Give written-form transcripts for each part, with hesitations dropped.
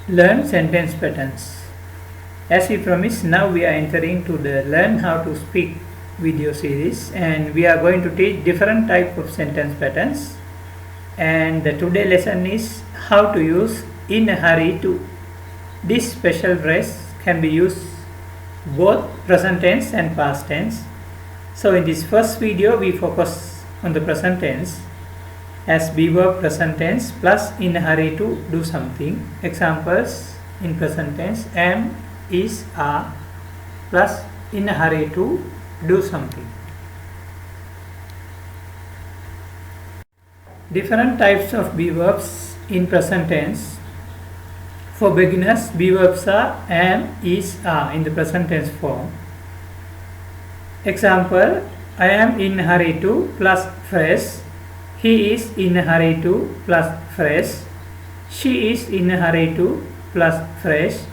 Learn sentence patterns. As we promised, now we are entering to the Learn How to Speak video series, and we are going to teach different type of sentence patterns. And the today lesson is how to use in a hurry to. This special phrase can be used both present tense and past tense. So in this first video we focus on the present tense as be verb present tense plus in a hurry to do something. Examples in present tense: am, is, are plus in a hurry to do something. Different types of be verbs in present tense. For beginners, be verbs are am, is, are in the present tense form. Example: I am in a hurry to plus phrase. He is in a hurry to plus phrase. She is in a hurry to plus phrase.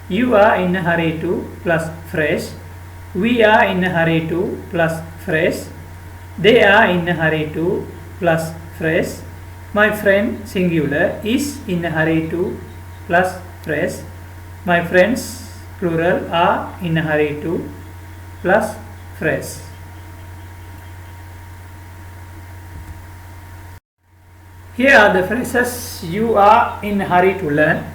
You are in a hurry to plus phrase. We are in a hurry to plus phrase. They are in a hurry to plus phrase. My friend singular is in a hurry to plus phrase. My friends plural are in a hurry to plus phrase. Here are the phrases you are in a hurry to learn.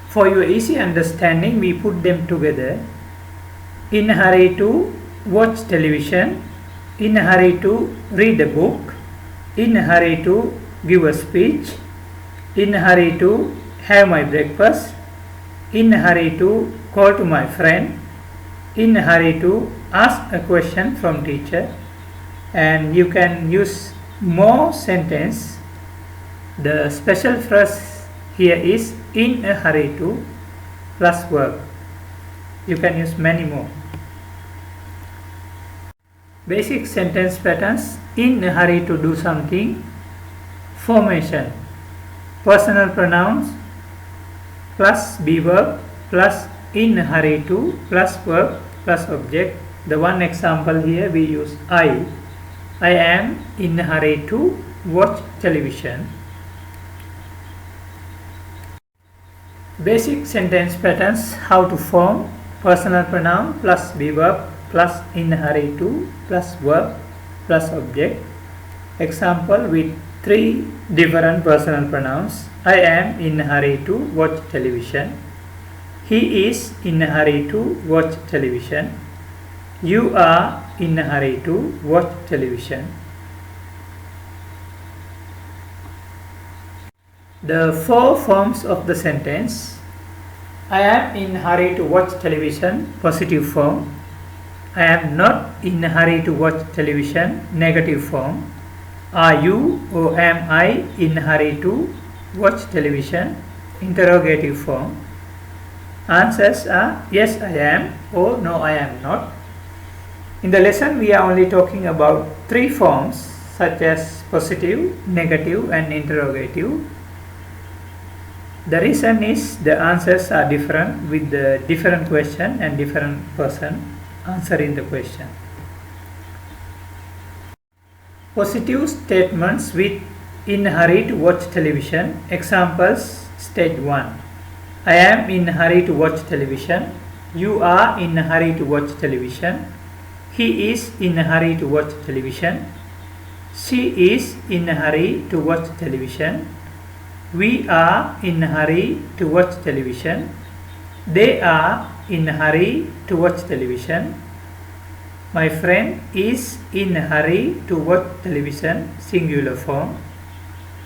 For your easy understanding, we put them together. In a hurry to watch television. In a hurry to read a book. In a hurry to give a speech. In a hurry to have my breakfast. In a hurry to call to my friend. In a hurry to ask a question from teacher. And you can use more sentence. The special phrase here is in a hurry to plus verb. You can use many more. Basic sentence patterns: in a hurry to do something. Formation: personal pronouns plus be verb plus in a hurry to plus verb plus object. The one example here we use I. I am in a hurry to watch television. Basic sentence patterns: how to form: personal pronoun plus be verb plus in a hurry to plus verb plus object. Example with three different personal pronouns: I am in a hurry to watch television. He is in a hurry to watch television. You are in a hurry to watch television. The four forms of the sentence: I am in a hurry to watch television, positive form. I am not in a hurry to watch television, negative form. Are you or am I in a hurry to watch television, interrogative form. Answers are yes I am or no I am not. In the lesson we are only talking about three forms such as positive, negative and interrogative. The reason is the answers are different with the different question and different person answering the question. Positive statements with in a hurry to watch television. Examples: stage 1. I am in a hurry to watch television. You are in a hurry to watch television. He is in a hurry to watch television. She is in a hurry to watch television. We are in a hurry to watch television. They are in a hurry to watch television. My friend is in a hurry to watch television, singular form.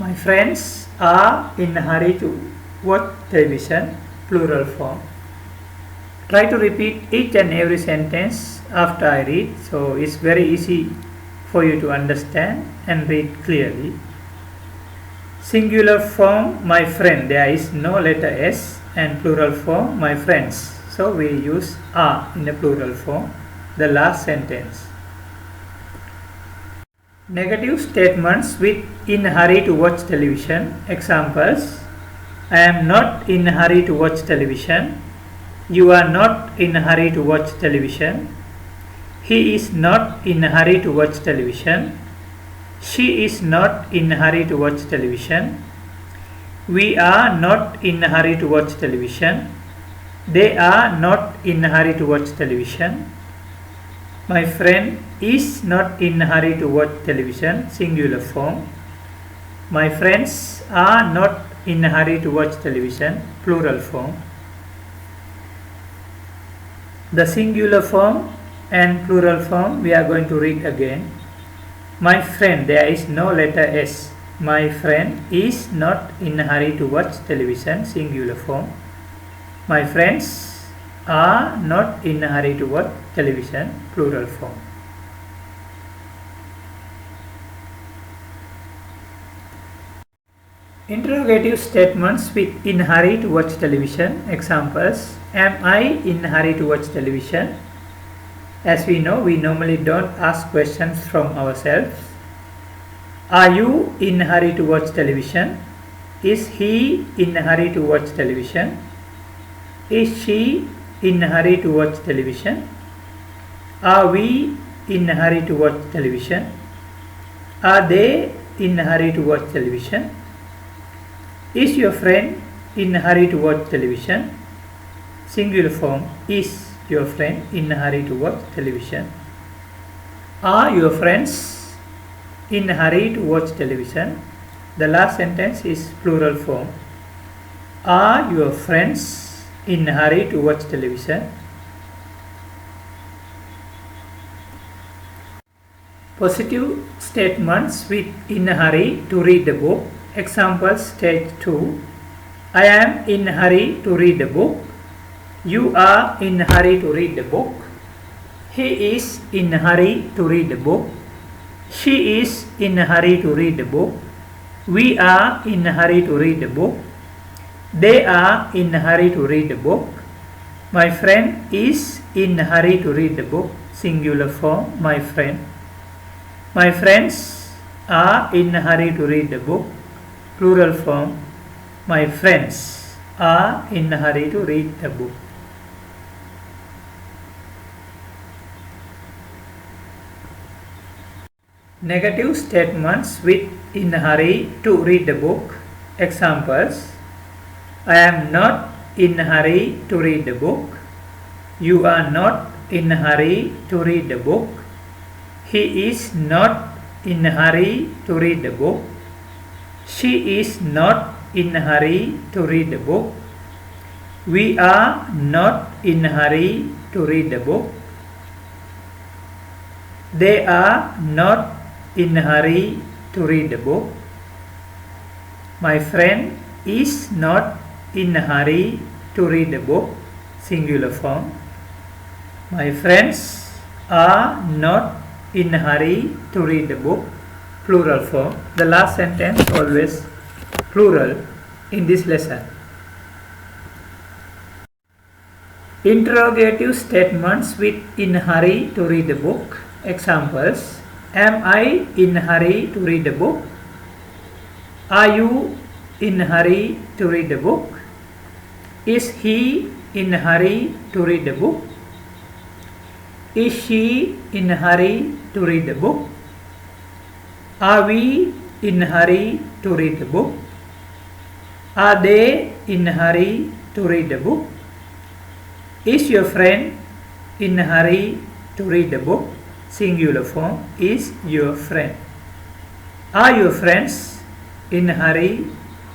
My friends are in a hurry to watch television, plural form. Try to repeat each and every sentence after I read, so it's very easy for you to understand and read clearly. Singular form, my friend, there is no letter S, and plural form, my friends. So we use are in the plural form, the last sentence. Negative statements with in a hurry to watch television. Examples: I am not in a hurry to watch television. You are not in a hurry to watch television. He is not in a hurry to watch television. She is not in a hurry to watch television. We are not in a hurry to watch television. They are not in a hurry to watch television. My friend is not in a hurry to watch television, singular form. My friends are not in a hurry to watch television, plural form. The singular form and plural form we are going to read again. My friend, there is no letter S. My friend is not in a hurry to watch television, singular form. My friends are not in a hurry to watch television, plural form. Interrogative statements with in a hurry to watch television. Examples: am I in a hurry to watch television? As we know, we normally don't ask questions from ourselves. Are you in a hurry to watch television? Is he in a hurry to watch television? Is she in a hurry to watch television? Are we in a hurry to watch television? Are they in a hurry to watch television? Is your friend in a hurry to watch television? Singular form, is your friend in a hurry to watch television? Are your friends in a hurry to watch television? The last sentence is plural form. Are your friends in a hurry to watch television? Positive statements with in a hurry to read the book. Examples, stage 2. I am in a hurry to read the book. You are in a hurry to read the book. He is in a hurry to read the book. She is in a hurry to read the book. We are in a hurry to read the book. They are in a hurry to read the book. My friend is in a hurry to read the book, singular form, my friend. My friends are in a hurry to read the book, plural form. My friends are in a hurry to read the book. Negative statements with in a hurry to read the book. Examples: I am not in a hurry to read the book. You are not in a hurry to read the book. He is not in a hurry to read the book. She is not in a hurry to read the book. We are not in a hurry to read the book. They are not in a hurry to read the book. My friend is not in a hurry to read the book, singular form. My friends are not in a hurry to read the book, plural form. The last sentence always plural in this lesson. Interrogative statements with in a hurry to read the book. Examples: am I in a hurry to read the book? Are you in a hurry to read the book? Is he in a hurry to read the book? Is she in a hurry to read the book? Are we in a hurry to read the book? Are they in a hurry to read the book? Is your friend in a hurry to read the book? Singular form, is your friend. Are your friends in a hurry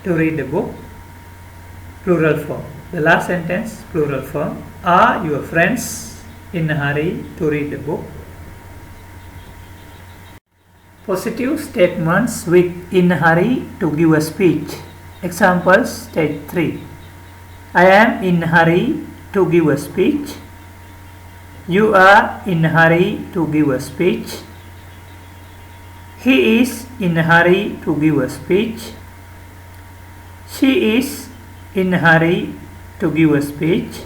to read the book? Plural form. The last sentence, plural form. Are your friends in a hurry to read the book? Positive statements with in a hurry to give a speech. Examples, stage 3. I am in a hurry to give a speech. You are in a hurry to give a speech. He is in a hurry to give a speech. She is in a hurry to give a speech.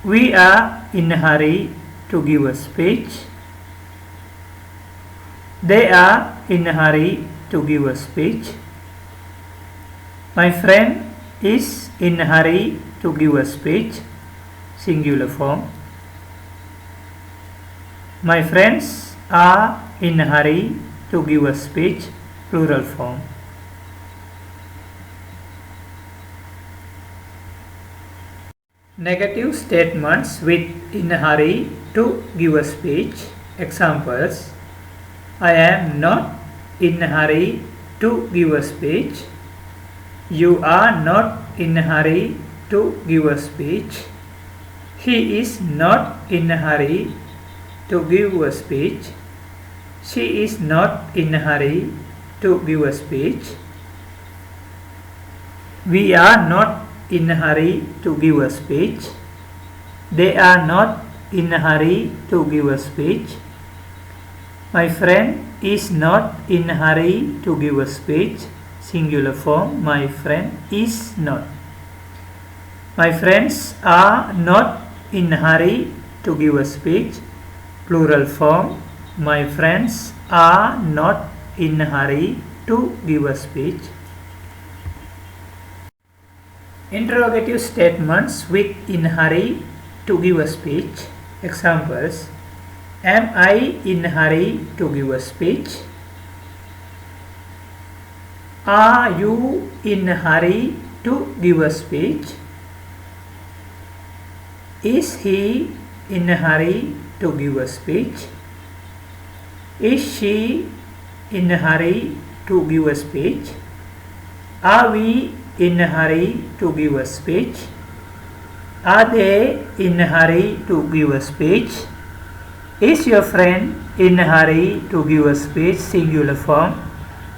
We are in a hurry to give a speech. They are in a hurry to give a speech. My friend is in a hurry to give a speech, singular form. My friends are in a hurry to give a speech, plural form. Negative statements with in a hurry to give a speech. Examples: I am not in a hurry to give a speech. You are not in a hurry to give a speech. He is not in a hurry to give a speech. She is not in a hurry to give a speech. We are not in a hurry to give a speech. They are not in a hurry to give a speech. My friend is not in a hurry to give a speech. Singular form, my friend is not. My friends are not in a hurry to give a speech. Plural form, my friends are not in a hurry to give a speech. Interrogative statements with in a hurry to give a speech. Examples: am I in a hurry to give a speech? Are you in a hurry to give a speech? Is he in a hurry to give a speech? Is she in a hurry to give a speech? Are we in a hurry to give a speech? Are they in a hurry to give a speech? Is your friend in a hurry to give a speech? Singular form.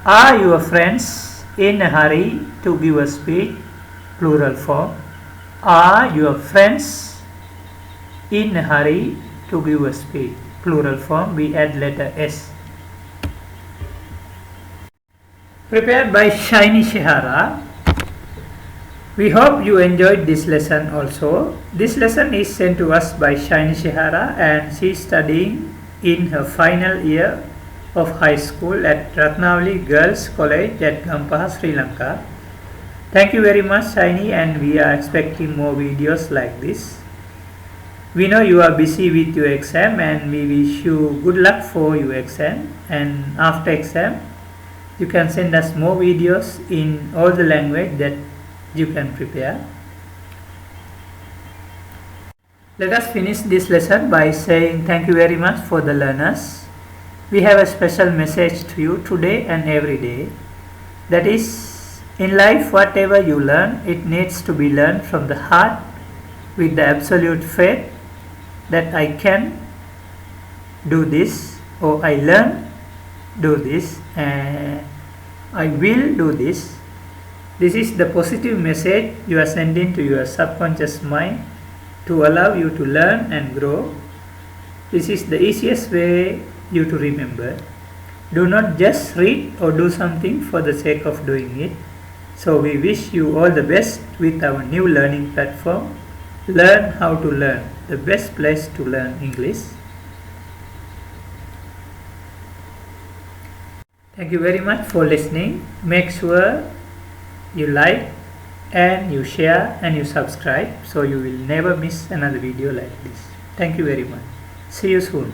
Are your friends in a hurry to give a speech? Plural form. Are your friends in a hurry to give a speech? Plural form. We add letter S. Prepared by Shiny Shihara. We hope you enjoyed this lesson also. This lesson is sent to us by Shiny Shihara, and she is studying in her final year of high school at Ratnavali Girls College at Gampaha, Sri Lanka. Thank you very much, Shiny, and we are expecting more videos like this. We know you are busy with your exam, and we wish you good luck for your exam. And after exam, you can send us more videos in all the language that you can prepare. Let us finish this lesson by saying thank you very much for the learners. We have a special message to you today and every day. That is, in life, whatever you learn, it needs to be learned from the heart with the absolute faith that I can do this, or I learn do this, and I will do this. This is the positive message you are sending to your subconscious mind to allow you to learn and grow. This is the easiest way you to remember. Do not just read or do something for the sake of doing it. So we wish you all the best with our new learning platform. Learn how to learn, the best place to learn English. Thank you very much for listening. Make sure you like and you share and you subscribe so you will never miss another video like this. Thank you very much. See you soon.